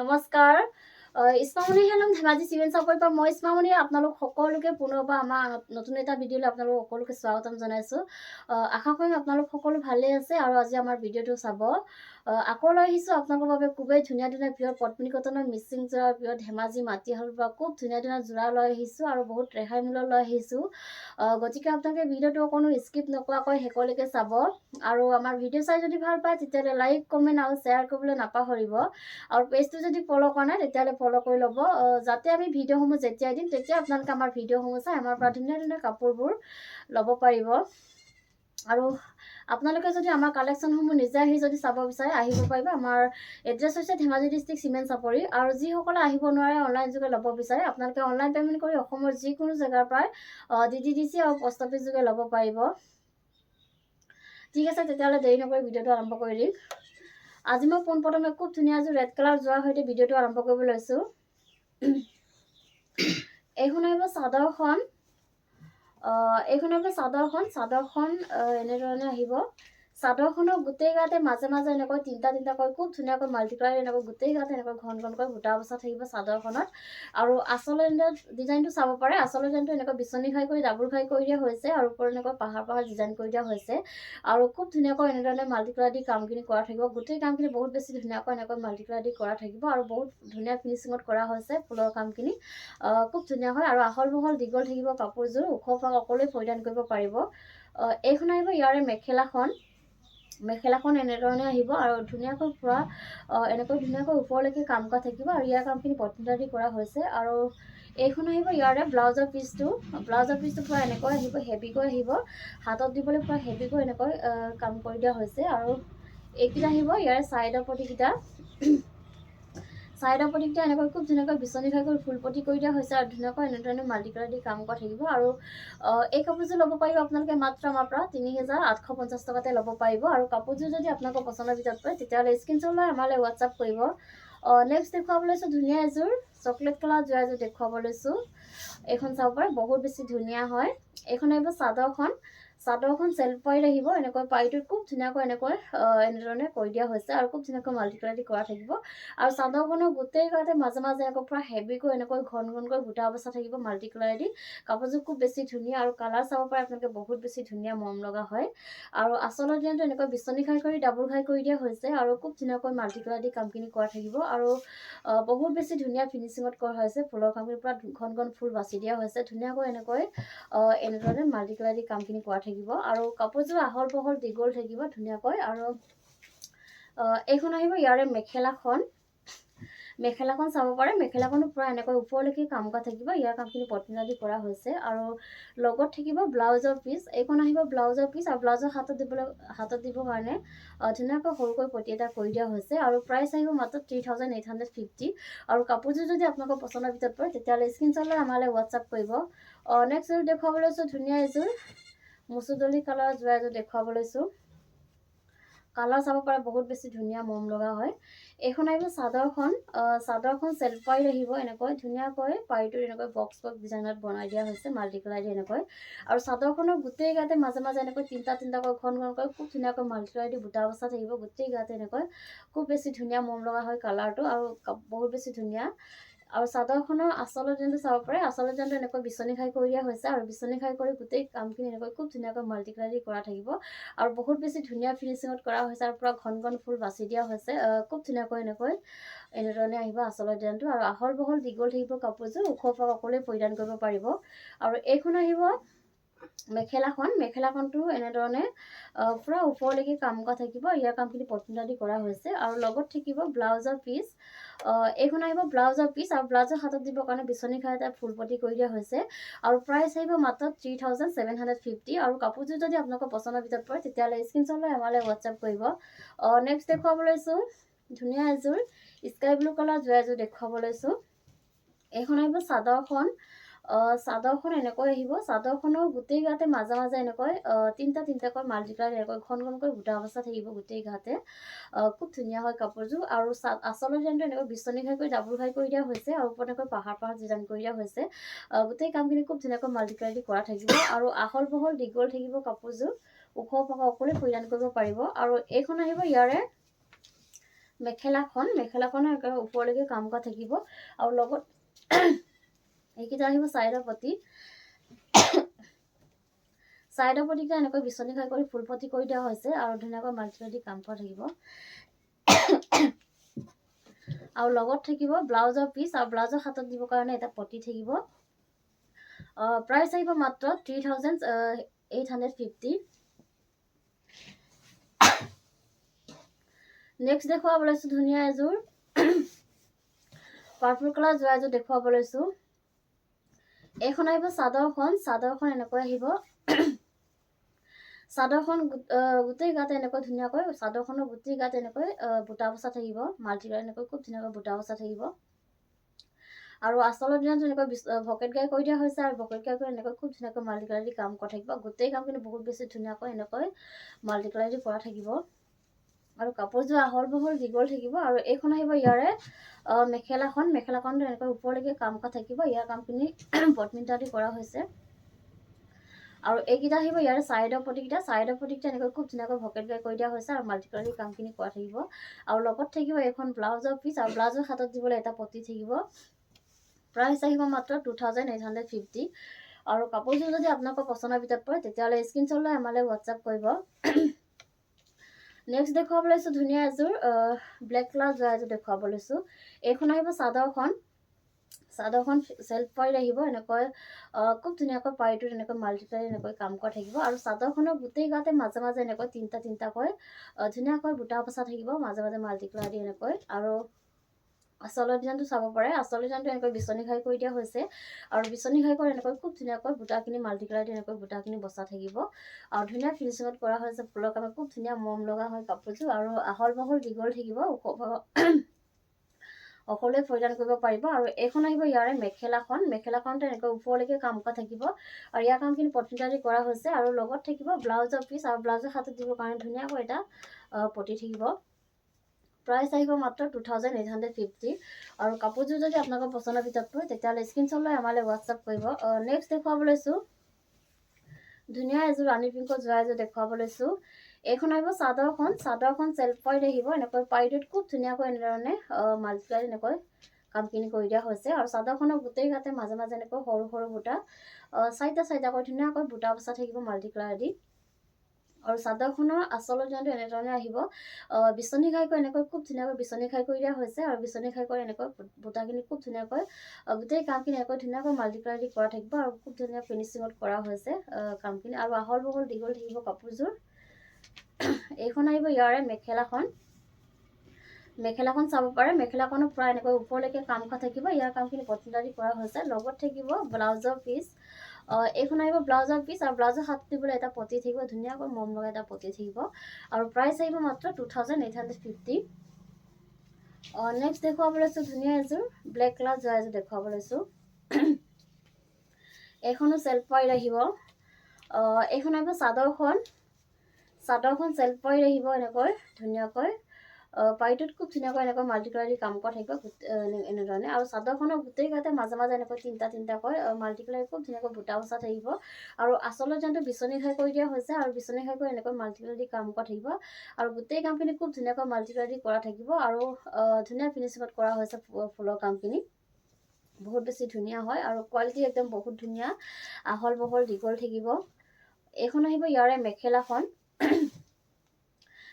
নমস্কাৰ ইছমামণি হেলম ধেমাজি চিভেন চাপৰিৰ পৰা মই ইছমামণি আপোনালোক সকলোকে পুনৰবাৰ আমাৰ নতুন এটা ভিডিঅ'লৈ আপোনালোক সকলোকে স্বাগতম জনাইছোঁ। আশা কৰিম আপোনালোক সকলো ভালেই আছে আৰু আজি আমাৰ ভিডিঅ'টো চাব। আকৌ লৈ আহিছোঁ আপোনালোকৰ বাবে খুবেই ধুনীয়া ধুনীয়া পিয়ৰ পদ্মিনী কটনৰ মিচিং যোৰা পিয়ৰ ধেমাজি মাটিশালৰ পৰা খুব ধুনীয়া ধুনীয়া যোৰা লৈ আহিছোঁ আৰু বহুত ৰেহাই মূল্য লৈ আহিছোঁ। গতিকে আপোনালোকে ভিডিঅ'টো অকণো স্কিপ নকৰাকৈ শেষলৈকে চাব আৰু আমাৰ ভিডিঅ' চাই যদি ভাল পায় তেতিয়াহ'লে লাইক কমেণ্ট আৰু শ্বেয়াৰ কৰিবলৈ নাপাহৰিব আৰু পেজটো যদি ফ'ল' কৰা নাই তেতিয়াহ'লে ফ'ল' কৰি ল'ব যাতে আমি ভিডিঅ'সমূহ যেতিয়াই দিম তেতিয়া আপোনালোকে আমাৰ ভিডিঅ'সমূহ চাই আমাৰ পৰা ধুনীয়া ধুনীয়া কাপোৰবোৰ ল'ব পাৰিব। আৰু আপোনালোকে যদি আমাৰ কালেকশ্যনসমূহ নিজে আহি যদি চাব বিচাৰে আহিব পাৰিব। আমাৰ এড্ৰেছ হৈছে ধেমাজি ডিষ্ট্ৰিক্ট চিমেণ্ট চাপৰি আৰু যিসকলে আহিব নোৱাৰে অনলাইন যোগে ল'ব বিচাৰে আপোনালোকে অনলাইন পে'মেণ্ট কৰি অসমৰ যিকোনো জেগাৰ পৰাই DTDC আৰু পষ্ট অফিচ যোগে ল'ব পাৰিব। ঠিক আছে, তেতিয়াহ'লে দেৰি নকৰি ভিডিঅ'টো আৰম্ভ কৰি দিম। আজি মই পোনপ্ৰথমে খুব ধুনীয়া এযোৰ ৰেড কালাৰ যোৱাৰ সৈতে ভিডিঅ'টো আৰম্ভ কৰিব লৈছোঁ। এইখন আহিব চাদৰখন। চাদৰখন এনেধৰণে আহিব। চাদৰখনৰ গোটেই গাতে মাজে মাজে এনেকৈ তিনিটাকৈ খুব ধুনীয়াকৈ মাল্টিপ্লাই এনেকৈ গোটেই গাতে এনেকৈ ঘন ঘনকৈ বুটা বচা থাকিব চাদৰখনত। আৰু আচল ডিজাইনটো চাব পাৰে। আচল ডিজাইনটো এনেকৈ বিচনী খাই কৰি ডাবুল খাই কৰি দিয়া হৈছে আৰু ওপৰত এনেকৈ পাহাৰ ডিজাইন কৰি দিয়া হৈছে আৰু খুব ধুনীয়াকৈ এনেধৰণে মাল্টিপ্লাই দি কামখিনি কৰা থাকিব। গোটেই কামখিনি বহুত বেছি ধুনীয়াকৈ এনেকৈ মাল্টিপ্লাই দি কৰা থাকিব আৰু বহুত ধুনীয়া ফিনিচিঙত কৰা হৈছে ফুলৰ কামখিনি। খুব ধুনীয়া হয় আৰু আহল বহল দীঘল থাকিব কাপোৰযোৰ, ওখ পাক সকলোৱে পৰিধান কৰিব পাৰিব। এইখন আহিব ইয়াৰে মেখেলাখন এনেধৰণে আহিব আৰু ধুনীয়াকৈ পুৰা এনেকৈ ধুনীয়াকৈ ওপৰলৈকে কাম কৰা থাকিব আৰু ইয়াৰ কামখিনি পত্নীটা দি কৰা হৈছে। আৰু এইখন আহিব ইয়াৰে ব্লাউজৰ পিচটো পুৰা এনেকৈ আহিব, হেভিকৈ আহিব, হাতত দিবলৈ পুৰা হেভিকৈ এনেকৈ কাম কৰি দিয়া হৈছে। আৰু এইকেইটা আহিব ইয়াৰে ছাইডৰ পটিকেইটা এনেকৈ খুব ধুনীয়াকৈ বিচনী খাই কৰি ফুলপটি কৰি দিয়া হৈছে আৰু ধুনীয়াকৈ এনেধৰণে মাল্টিপ্লাই দি কাম কৰা থাকিব। আৰু এই কাপোৰযোৰ ল'ব পাৰিব আপোনালোকে মাত্ৰ আমাৰ পৰা ৩,৮৫০ টকাতে ল'ব পাৰিব। আৰু কাপোৰযোৰ যদি আপোনালোকৰ পচন্দৰ ভিতৰত পৰে তেতিয়াহ'লে স্ক্ৰীনশ্বট লৈ আমালৈ হোৱাটছআপ কৰিব। নেক্সট দেখুৱাব লৈছোঁ ধুনীয়া এযোৰ চকলেট কালাৰ যোৰা এযোৰ দেখুৱাব লৈছোঁ। এইখন চাব পাৰে, বহুত বেছি ধুনীয়া হয়। এইখন আহিব চাদৰখন চেল্ফ পাইত আহিব। এনেকৈ পাইটোত খুব ধুনীয়াকৈ এনেধৰণে কৰি দিয়া হৈছে আৰু খুব ধুনীয়াকৈ মাল্টিপ্লাই দি কৰা থাকিব। আৰু চাদৰখনৰ গোটেই গাতে মাজে মাজে এনেকৈ পুৰা হেভিকৈ এনেকৈ ঘনকৈ বুটা বচা থাকিব মাল্টিপ্লাই দি। কাপোৰযোৰ খুব বেছি ধুনীয়া আৰু কালাৰ চাব পাৰে আপোনালোকে, বহুত বেছি ধুনীয়া মৰম লগা হয়। আৰু আচলৰ ডিজাইনটো এনেকৈ বিচনী খাই কৰি ডাবুল খাই কৰি দিয়া হৈছে আৰু খুব ধুনীয়াকৈ মাল্টিপ্লাই দি কামখিনি কৰা থাকিব। আৰু বহুত বেছি ধুনীয়া ফিনিচিঙত কৰা হৈছে। ফুলৰ কামখিনিৰ পৰা ঘন ফুল বাচি দিয়া হৈছে ধুনীয়াকৈ এনেধৰণে মাল্টিপ্লাই দি কামখিনি কৰা থাকিব। আৰু কাপোৰযোৰ আহল বহল দীঘল থাকিব ধুনীয়াকৈ। আৰু এইখন আহিব ইয়াৰে মেখেলাখন চাব পাৰে। মেখেলাখনো পুৰা এনেকৈ ওপৰলৈকে কাম কৰা থাকিব। ইয়াৰ কামখিনি পত্নীটা দি কৰা হৈছে। আৰু লগত থাকিব ব্লাউজৰ পিচ। এইখন আহিব ব্লাউজৰ পিচ আৰু ব্লাউজৰ হাতত দিবৰ কাৰণে ধুনীয়াকৈ সৰুকৈ পটি এটা কৰি দিয়া হৈছে। আৰু প্ৰাইচ আহিব মাত্ৰ 3,850। আৰু কাপোৰযোৰ যদি আপোনালোকৰ পচন্দৰ ভিতৰত পৰে তেতিয়াহ'লে স্ক্ৰীনশ্বট লৈ আমালৈ হোৱাটছআপ কৰিব। নেক্সট এযোৰ দেখুৱাব লৈছোঁ ধুনীয়া এযোৰ মচুদলি কালাৰ যোৰা এযোৰ দেখুৱাব লৈছোঁ। কালাৰ চাব পাৰে, বহুত বেছি ধুনীয়া মৰম লগা হয়। এইখন আহিব চাদৰখন চেল্ফ পাইত আহিব। এনেকৈ ধুনীয়াকৈ পাইটোত এনেকৈ বক্স ডিজাইনত বনাই দিয়া হৈছে মাল্টিপ্লাই দি এনেকৈ। আৰু চাদৰখনৰ গোটেই গাতে মাজে মাজে এনেকৈ তিনিটাকৈ ঘনকৈ খুব ধুনীয়াকৈ মাল্টিপ্লাই দি বুটা বচা থাকিব গোটেই গাতে এনেকৈ। খুব বেছি ধুনীয়া মৰম লগা হয় কালাৰটো আৰু বহুত বেছি ধুনীয়া। আৰু চাদৰখনৰ আচলৰ ডিজাইনটো চাব পাৰে। আচলৰ ডিজাইনটো এনেকৈ বিচনী খাই কৰি দিয়া হৈছে আৰু বিচনী খাই কৰি গোটেই কামখিনি এনেকৈ খুব ধুনীয়াকৈ মাল্টিপ্লাই দি কৰা থাকিব। আৰু বহুত বেছি ধুনীয়া ফিনিচিঙত কৰা হৈছে আৰু পুৰা ঘন ফুল বাচি দিয়া হৈছে। খুব ধুনীয়াকৈ এনেধৰণে আহিব আচলৰ ডিজাইনটো। আৰু আহল বহল দীঘল থাকিব কাপোৰযোৰ, ওখ পাক সকলোৱে পৰিধান কৰিব পাৰিব। আৰু এইখন আহিব মেখেলাখনটো এনেধৰণে পুৰা ওপৰলৈকে কাম কৰা থাকিব। ইয়াৰ কামখিনি পত্নীটা দি কৰা হৈছে। আৰু লগত থাকিব ব্লাউজৰ পিচ। এইখন আহিব ব্লাউজৰ পিচ আৰু ব্লাউজৰ হাতত দিবৰ কাৰণে বিচনী খাই এটা ফুলপটি কৰি দিয়া হৈছে। আৰু প্ৰাইচ আহিব মাত্ৰ 3,750। আৰু কাপোৰযোৰ যদি আপোনালোকৰ পচন্দৰ ভিতৰত পৰে তেতিয়াহ'লে স্ক্ৰীনশ্বট লৈ আমালৈ হোৱাটছআপ কৰিব। নেক্সট দেখুৱাব লৈছোঁ ধুনীয়া এযোৰ স্কাই ব্লু কালাৰ যোৰা এযোৰ দেখুৱাব লৈছোঁ। এইখন আহিব চাদৰখন এনেকৈ আহিব। চাদৰখনৰ গোটেই গাতে মাজে মাজে এনেকৈ তিনিটাকৈ মাল্টিপ্লাই এনেকৈ ঘনকৈ বুটা বচা থাকিব গোটেই গাতে। খুব ধুনীয়া হয় কাপোৰযোৰ। আৰু আচলৰ ডিজাইনটো এনেকৈ বিচনী খাই কৰি ডাবুল খাই কৰি দিয়া হৈছে আৰু ওপৰত এনেকৈ পাহাৰ ডিজাইন কৰি দিয়া হৈছে। গোটেই কামখিনি খুব ধুনীয়াকৈ মাল্টিপ্লাই দি কৰা থাকিব। আৰু আহল বহল দীঘল থাকিব কাপোৰযোৰ, ওখ পাক সকলোৱে পৰিধান কৰিব পাৰিব। আৰু এইখন আহিব ইয়াৰে মেখেলাখনৰ একেবাৰে ওপৰলৈকে কাম কৰা থাকিব আৰু লগত এইকেইটা আহিব চাইডৰ পতি এনেকৈ বিচনী খাই কৰি ফুল পতি কৰি দিয়া হৈছে আৰু ধুনীয়াকৈ মাল্টিপ্লাই দি কাম কৰা থাকিব আৰু লগত থাকিব ব্লাউজৰ পিচ আৰু ব্লাউজৰ হাতত দিবৰ কাৰণে এটা পতি থাকিব প্ৰাইচ আহিব মাত্ৰ 3850 নেক্সট দেখুৱাব লৈছোঁ ধুনীয়া এযোৰ পাৰ্পল কালাৰ যোৰা এযোৰ দেখুৱাব লৈছোঁ এইখন আহিব চাদৰখন এনেকৈ আহিব চাদৰখন গোটেই গাত এনেকৈ ধুনীয়াকৈ চাদৰখনৰ গোটেই গাত এনেকৈ বুটা বচা থাকিব মাল্টিপ্লাই এনেকৈ খুব ধুনীয়াকৈ বুটা বচা থাকিব আৰু আচলৰ দিনত এনেকৈ ভকেট গাই কৰি দিয়া হৈছে আৰু ভকেট গাই কৰি এনেকৈ খুব ধুনীয়াকৈ মাল্টিপ্লাই দি কাম কৰা থাকিব গোটেই কাম কিন্তু বহুত বেছি ধুনীয়াকৈ এনেকৈ মাল্টিপ্লাই দি কৰা থাকিব আৰু কাপোৰযোৰ আহল বহল দীঘল থাকিব আৰু এইখন আহিব ইয়াৰে মেখেলাখনটো এনেকৈ ওপৰলৈকে কাম কৰা থাকিব ইয়াৰ কামখিনি পটমিটা দি কৰা হৈছে আৰু এইকেইটা আহিব ইয়াৰে চাইডৰ পটিকেইটা এনেকৈ খুব ধুনীয়াকৈ ভকেট গাই কৰি দিয়া হৈছে আৰু মাল্টিপ্লাই দি কামখিনি কৰা থাকিব আৰু লগত থাকিব এখন ব্লাউজৰ পিচ আৰু ব্লাউজৰ হাতত দিবলৈ এটা পটি থাকিব প্ৰাইচ আহিব মাত্ৰ 2850 আৰু কাপোৰযোৰ যদি আপোনালোকৰ পচন্দৰ ভিতৰত পৰে তেতিয়াহ'লে স্ক্ৰীনশ্বট লৈ আমালৈ হোৱাটছআপ কৰিব নেক্সট দেখুৱাব লৈছোঁ ধুনীয়া এযোৰ ব্লেক কালাৰ যোৰা এযোৰ দেখুৱাব লৈছোঁ এইখন আহিব চাদৰখন চেল্ফ পাৰি আহিব এনেকৈ খুব ধুনীয়াকৈ পাৰিটোত এনেকৈ মাল্টিপ্লাই এনেকৈ কাম কৰা থাকিব আৰু চাদৰখনৰ গোটেই গাতে মাজে মাজে এনেকৈ তিনিটাকৈ ধুনীয়াকৈ বুটা বচা থাকিব মাজে মাজে মাল্টিপ্লাই দি এনেকৈ আৰু আচলৰ ডিজাইনটো চাব পাৰে আচলৰ ডিজাইনটো এনেকৈ বিচনী খাই কৰি দিয়া হৈছে আৰু বিচনী খাই কৰি এনেকৈ খুব ধুনীয়াকৈ বুটাখিনি মাল্টিপ্লাই দি এনেকৈ বুটাখিনি বচা থাকিব আৰু ধুনীয়া ফিনিচিঙত কৰা হৈছে ফুলৰ কামে খুব ধুনীয়া মৰম লগা হয় কাপোৰযোৰ আৰু আহল বহল দীঘল থাকিব সকলোৱে পৰিধান কৰিব পাৰিব আৰু এইখন আহিব ইয়াৰে মেখেলাখনটো এনেকৈ ওপৰলৈকে কাম কৰা থাকিব আৰু ইয়াৰ কামখিনি পটমিটা দি কৰা হৈছে আৰু লগত থাকিব ব্লাউজৰ পিচ আৰু ব্লাউজৰ হাতত দিবৰ কাৰণে ধুনীয়াকৈ এটা পটি থাকিব প্ৰাইচ আহিব মাত্ৰ 2850 আৰু কাপোৰযোৰ যদি আপোনালোকৰ পচন্দৰ ভিতৰত পৰে তেতিয়াহ'লে স্ক্ৰীনশ্বট লৈ আমালৈ হোৱাটছআপ কৰিব নেক্সট দেখুৱাব লৈছোঁ ধুনীয়া এযোৰ ৰাণী পিংকৰ যোৰা এযোৰ দেখুৱাব লৈছোঁ এইখন আহিব চাদৰখন চেল্ফ পাইড আহিব এনেকৈ পাইডত খুব ধুনীয়াকৈ এনেধৰণে মাল্টিপ্লাই এনেকৈ কামখিনি কৰি দিয়া হৈছে আৰু চাদৰখনৰ গোটেই গাতে মাজে মাজে এনেকৈ সৰু সৰু বুটা চাৰিটাকৈ ধুনীয়াকৈ বুটা বচা থাকিব মাল্টিপ্লাই দি আৰু চাদৰখনৰ আচলৰ ডিজাইনটো এনেধৰণে আহিব বিচনী খাই কৰি এনেকৈ খুব ধুনীয়াকৈ বিচনী খাই কৰি দিয়া হৈছে আৰু বিচনী খাই কৰি এনেকৈ বুটাখিনি খুব ধুনীয়াকৈ গোটেই কামখিনি এনেকৈ ধুনীয়াকৈ মাল্টিপ্লাই দি কৰা থাকিব আৰু খুব ধুনীয়া ফিনিচিঙত কৰা হৈছে কামখিনি আৰু আহল বহল দীঘল থাকিব কাপোৰযোৰ এইখন আহিব ইয়াৰে মেখেলাখন চাব পাৰে মেখেলাখনৰ প্ৰায় এনেকৈ ওপৰলৈকে কাম কৰা থাকিব ইয়াৰ কামখিনি পটমিটা দি কৰা হৈছে লগত থাকিব ব্লাউজৰ পিচ এইখন আহিব ব্লাউজৰ পিচ আৰু ব্লাউজৰ হাত দিবলৈ এটা পটি থাকিব ধুনীয়াকৈ মৰম লগা এটা পটি থাকিব আৰু প্ৰাইচ আহিব মাত্ৰ 2850 নেক্সট দেখুৱাব লৈছোঁ ধুনীয়া এযোৰ ব্লেক কালাৰ যোৰা এযোৰ দেখুৱাব লৈছোঁ এইখনো চেল্ফ পাইড আহিব এইখন আহিব চাদৰখন চেল্ফ পাইড আহিব এনেকৈ ধুনীয়াকৈ পাৰিটোত খুব ধুনীয়াকৈ এনেকৈ মাল্টিপ্লাই দি কাম কৰা থাকিব এনেধৰণে আৰু চাদৰখনৰ গোটেই গাতে মাজে মাজে এনেকৈ তিনিটাকৈ মাল্টিপ্লাই খুব ধুনীয়াকৈ বুটা বচা থাকিব আৰু আচলৰ ডিজাইনটো বিচনী খাই কৰি দিয়া হৈছে আৰু বিচনী খাই কৰি এনেকৈ মাল্টিপ্লাই দি কাম কৰা থাকিব আৰু গোটেই কামখিনি খুব ধুনীয়াকৈ মাল্টিপ্লাই দি কৰা থাকিব আৰু ধুনীয়া ফিনিচিঙত কৰা হৈছে ফুলৰ কামখিনি বহুত বেছি ধুনীয়া হয় আৰু কোৱালিটি একদম বহুত ধুনীয়া আহল বহল দীঘল থাকিব এইখন আহিব ইয়াৰে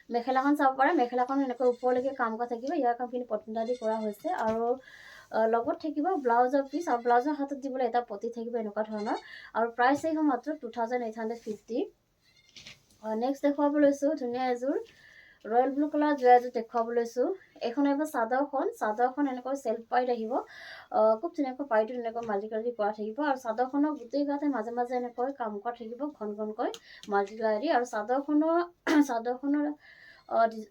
মেখেলাখন চাব পাৰে মেখেলাখন এনেকৈ ওপৰলৈকে কাম কৰা থাকিব ইয়াৰ কামখিনি পটমিটা দি কৰা হৈছে আৰু লগত থাকিব ব্লাউজৰ পিচ আৰু ব্লাউজৰ হাতত দিবলৈ এটা পটি থাকিব এনেকুৱা ধৰণৰ আৰু প্ৰাইচ আহিব মাত্ৰ 2850 নেক্সট দেখুৱাব লৈছোঁ ধুনীয়া এযোৰ ৰয়েল ব্লু কালাৰ যোৰা এযোৰ দেখুৱাব লৈছোঁ এইখন আহিব চাদৰখন এনেকৈ চেল্ফ পাইড আহিব খুব ধুনীয়াকৈ পাইডটো এনেকৈ মাল্টিপ্লাই দি কৰা থাকিব আৰু চাদৰখনৰ গোটেই গাতে মাজে মাজে এনেকৈ কাম কৰা থাকিব ঘনকৈ মাল্টিপ্লাই দি আৰু চাদৰখনৰ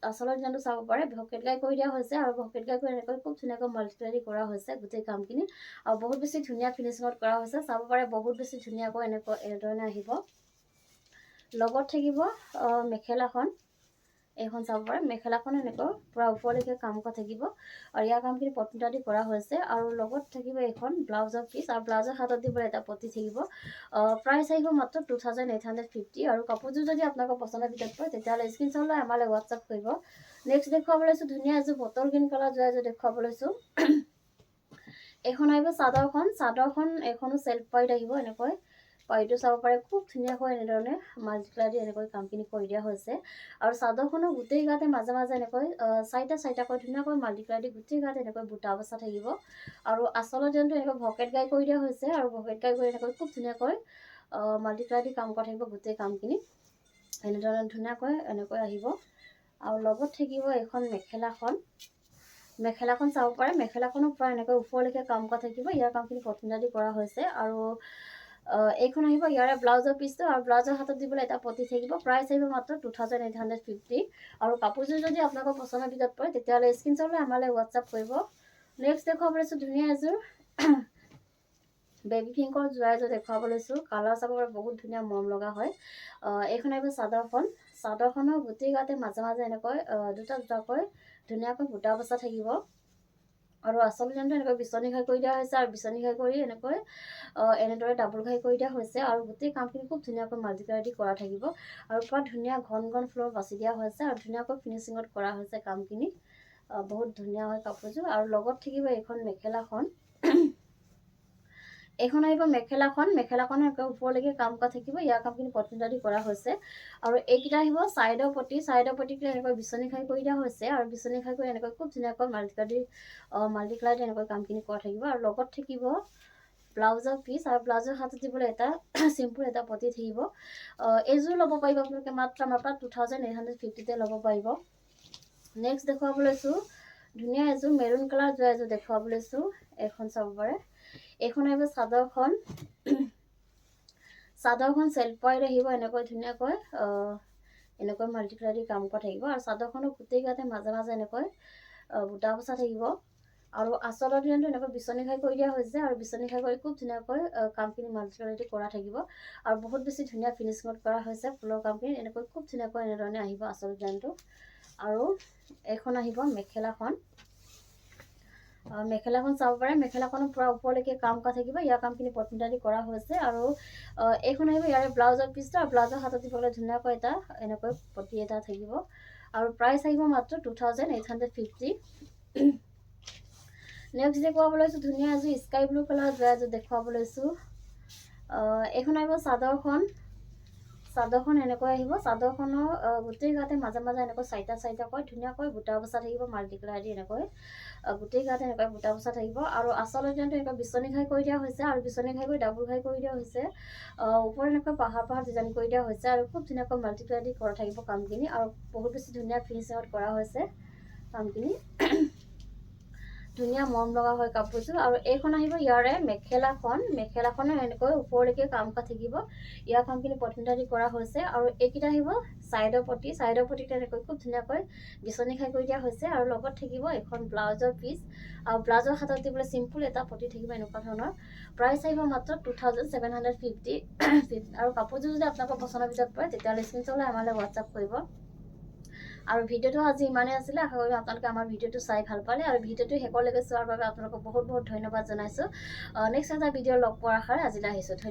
আচলৰ ডিজাইনটো চাব পাৰে ভকেট গাই কৰি দিয়া হৈছে আৰু ভকেট গাই কৰি এনেকৈ খুব ধুনীয়াকৈ মাল্টিপ্লাই দি কৰা হৈছে গোটেই কামখিনি আৰু বহুত বেছি ধুনীয়া ফিনিচিঙত কৰা হৈছে চাব পাৰে বহুত বেছি ধুনীয়াকৈ এনেধৰণে আহিব লগত থাকিব এইখন চাব পাৰে মেখেলাখন এনেকৈ পূৰা ওপৰলৈকে কাম কৰা থাকিব আৰু ইয়াৰ কামখিনি পট্টিটা দি কৰা হৈছে আৰু লগত থাকিব এইখন ব্লাউজৰ পিচ আৰু ব্লাউজৰ হাতত দিবলৈ এটা পটি থাকিব প্ৰাইচ আহিব মাত্ৰ 2850 আৰু কাপোৰযোৰ যদি আপোনালোকৰ পচন্দৰ ভিতৰত পৰে তেতিয়াহ'লে স্ক্ৰীনশ্বট লৈ আমালৈ হোৱাটছআপ কৰিব নেক্সট দেখুৱাব লৈছোঁ ধুনীয়া এযোৰ বটল গ্ৰীণ কালাৰ যোৱা এযোৰ দেখুৱাব লৈছোঁ এইখন আহিব চাদৰখন এইখনো চেল্ফ পাইড আহিব এনেকৈ পাইটো চাব পাৰে খুব ধুনীয়াকৈ এনেধৰণে মাল্টিপ্লাই দি এনেকৈ কামখিনি কৰি দিয়া হৈছে আৰু চাদৰখনৰ গোটেই গাতে মাজে মাজে এনেকৈ চাৰিটাকৈ ধুনীয়াকৈ মাল্টিপ্লাই দি গোটেই গাতে এনেকৈ বুটা বচা থাকিব আৰু আচলত যেনটো এনেকৈ ভকেট গাই কৰি দিয়া হৈছে আৰু ভকেট গাই কৰি এনেকৈ খুব ধুনীয়াকৈ মাল্টিপ্লাই দি কাম কৰা থাকিব গোটেই কামখিনি এনেধৰণে ধুনীয়াকৈ এনেকৈ আহিব আৰু লগত থাকিব এইখন মেখেলাখন চাব পাৰে মেখেলাখনৰ পৰা এনেকৈ ওপৰলৈকে কাম কৰা থাকিব ইয়াৰ কামখিনি পট্টিটা দি কৰা হৈছে আৰু এইখন আহিব ইয়াৰে ব্লাউজৰ পিচটো আৰু ব্লাউজৰ হাতত দিবলৈ এটা পটি থাকিব প্ৰাইচ আহিব মাত্ৰ 2850 আৰু কাপোৰযোৰ যদি আপোনালোকৰ পচন্দৰ ভিতৰত পৰে তেতিয়াহ'লে স্ক্ৰীনশ্বট লৈ আমালৈ হোৱাটছআপ কৰিব নেক্সট দেখুৱাব লৈছোঁ ধুনীয়া এযোৰ বেবী পিংকৰ যোৰা এযোৰ দেখুৱাব লৈছোঁ কালাৰ চাব পাৰে বহুত ধুনীয়া মৰম লগা হয় এইখন আহিব চাদৰখনৰ গোটেই গাতে মাজে মাজে এনেকৈ দুটাকৈ ধুনীয়াকৈ বুটা বচা থাকিব আৰু আচল যেনটো এনেকৈ বিচনী ঘাই কৰি দিয়া হৈছে আৰু বিচনী ঘাই কৰি এনেকৈ এনেদৰে ডাবল ঘাই কৰি দিয়া হৈছে আৰু গোটেই কামখিনি খুব ধুনীয়াকৈ মাল্টিপ্লাই দি কৰা থাকিব আৰু পুৰা ধুনীয়া ঘন ফ্ল'ৰ বাছি দিয়া হৈছে আৰু ধুনীয়াকৈ ফিনিচিঙত কৰা হৈছে কামখিনি বহুত ধুনীয়া হয় কাপোৰযোৰ আৰু লগত থাকিব এইখন এইখন আহিব মেখেলাখন ওপৰলৈকে কাম কৰা থাকিব ইয়াৰ কামখিনি পট্টিটা দি কৰা হৈছে আৰু এইকেইটা আহিব চাইডৰ পটিটো এনেকৈ বিচনী খাই কৰি দিয়া হৈছে আৰু বিচনী খাই কৰি এনেকৈ খুব ধুনীয়াকৈ মাল্টিপ্লাই দি এনেকৈ কামখিনি কৰা থাকিব আৰু লগত থাকিব ব্লাউজৰ পিচ আৰু ব্লাউজৰ হাতত দিবলৈ এটা চিম্পুল এটা পটি থাকিব এইযোৰ ল'ব পাৰিব আপোনালোকে মাত্ৰ আমাৰ পৰা 2850 ল'ব পাৰিব নেক্সট দেখুৱাব লৈছোঁ ধুনীয়া এযোৰ মেৰুন কালাৰ যোৱা এযোৰ দেখুৱাব লৈছোঁ এইখন চাব পাৰে এইখন আহিব চাদৰখন চেল্ফ পাইড আহিব এনেকৈ ধুনীয়াকৈ এনেকৈ মাল্টিপ্লাই দি কাম কৰা থাকিব আৰু চাদৰখনৰ গোটেই গাতে মাজে মাজে এনেকৈ বুটা বচা থাকিব আৰু আচলত যেনটো এনেকৈ বিচনী ঘাই কৰি দিয়া হৈছে আৰু বিচনী ঘাই কৰি খুব ধুনীয়াকৈ কামখিনি মাল্টিপ্লাই দি কৰা থাকিব আৰু বহুত বেছি ধুনীয়া ফিনিচিঙত কৰা হৈছে ফুলৰ কামখিনি এনেকৈ খুব ধুনীয়াকৈ এনেধৰণে আহিব আচল ডিজাইনটো আৰু এইখন আহিব মেখেলাখন চাব পাৰে মেখেলাখনৰ পৰা ওপৰলৈকে কাম কৰা থাকিব ইয়াৰ কামখিনি পট্টিটা দি কৰা হৈছে আৰু এইখন আহিব ইয়াৰে ব্লাউজৰ পিচটো আৰু ব্লাউজৰ হাতত দিবলৈ ধুনীয়াকৈ এটা এনেকৈ পটি এটা থাকিব আৰু প্ৰাইচ আহিব মাত্ৰ 2850 নেক্সট দেখুৱাব লৈছোঁ ধুনীয়া এযোৰ স্কাই ব্লু কালাৰ যোৱা এযোৰ দেখুৱাব লৈছোঁ এইখন আহিব চাদৰখন এনেকৈ আহিব চাদৰখনৰ গোটেই গাতে মাজে মাজে এনেকৈ চাৰিটাকৈ ধুনীয়াকৈ বুটা বচা থাকিব মাল্টিপ্লাই দি এনেকৈ গোটেই গাতে এনেকৈ বুটা বচা থাকিব আৰু আচলত যেনটো এনেকৈ বিচনী ঘাই কৰি দিয়া হৈছে আৰু বিচনী ঘাই কৰি ডাবুল ঘাই কৰি দিয়া হৈছে ওপৰত এনেকৈ পাহাৰ ডিজাইন কৰি দিয়া হৈছে আৰু খুব ধুনীয়াকৈ মাল্টিপ্লাই দি কৰা থাকিব কামখিনি আৰু বহুত বেছি ধুনীয়া ফিনিচিঙত কৰা হৈছে কামখিনি ধুনীয়া মৰম লগা হয় কাপোৰযোৰ আৰু এইখন আহিব ইয়াৰে মেখেলাখনৰ এনেকৈ ওপৰলৈকে কাম কৰা থাকিব ইয়াৰ কামখিনি পট্টিটা দি কৰা হৈছে আৰু এইকেইটা আহিব চাইডৰ পটিটো এনেকৈ খুব ধুনীয়াকৈ বিচনী খাই কৰি দিয়া হৈছে আৰু লগত থাকিব এখন ব্লাউজৰ পিচ আৰু ব্লাউজৰ হাতত দিবলৈ চিম্পুল এটা পটি থাকিব এনেকুৱা ধৰণৰ প্ৰাইচ আহিব মাত্ৰ 2750 আৰু কাপোৰযোৰ যদি আপোনালোকৰ পচন্দৰ ভিতৰত পৰে তেতিয়াহ'লে স্ক্ৰীনশ্বট লৈ আমালৈ হোৱাটছআপ কৰিব আৰু ভিডিঅ'টো আজি ইমানেই আছিলে আশা কৰোঁ আপোনালোকে আমাৰ ভিডিঅ'টো চাই ভাল পালে আৰু ভিডিঅ'টো শেষলৈকে চোৱাৰ বাবে আপোনালোকক বহুত ধন্যবাদ জনাইছোঁ নেক্সট এটা ভিডিঅ' লগ পোৱাৰ আশাৰে আজিলৈ আহিছোঁ।